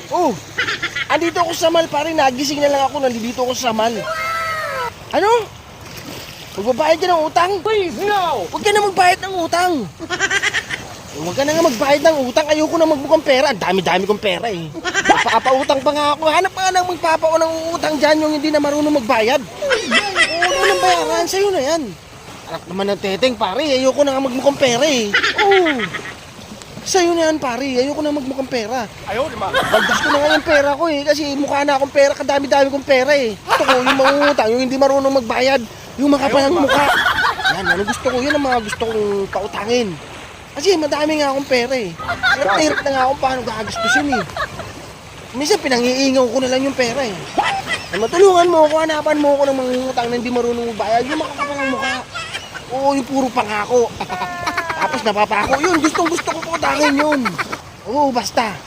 Oh, andito ako sa mall, pare. Nagising na lang ako. Nandito ako sa mall. Ano? Magbabayad ka ng utang? Please, no! Huwag ka na magbayad ng utang. Huwag ka na nga magbayad ng utang. Ayoko na magmukhang pera. Ang dami-dami kong pera eh. Papautang pa nga ako. Hanap pa nga nang magpapao ng utang dyan yung hindi na marunong magbayad. Oo, nang bayaran. Sa'yo na yan. Anak naman ng teteng, pare. Ayoko na nga magmukhang pera eh. Oo. Sa'yo na yan, pare. Ayoko na magmukhang pera. Ayaw naman. Bagdas ko na nga yung pera ko eh. Kasi mukha na akong pera. Kadami-dami kong pera eh. Gusto ko yung mangungutang, yung hindi marunong magbayad. Yung makapalang mukha. Yan, ano gusto ko. Yan ang mga gusto kong pautangin. Kasi madami nga akong pera eh. Hirap na nga akong paano gagastusin eh. Minsan pinangiingaw ko na lang yung pera eh. Ay, matulungan mo ako, hanapan mo ako ng mangungutang na hindi marunong magbayad. Yung makapalang mukha. Oo, yung puro pangako. Tapos napapako. Yun, gustong gusto ko pautangin yun. Oo, basta.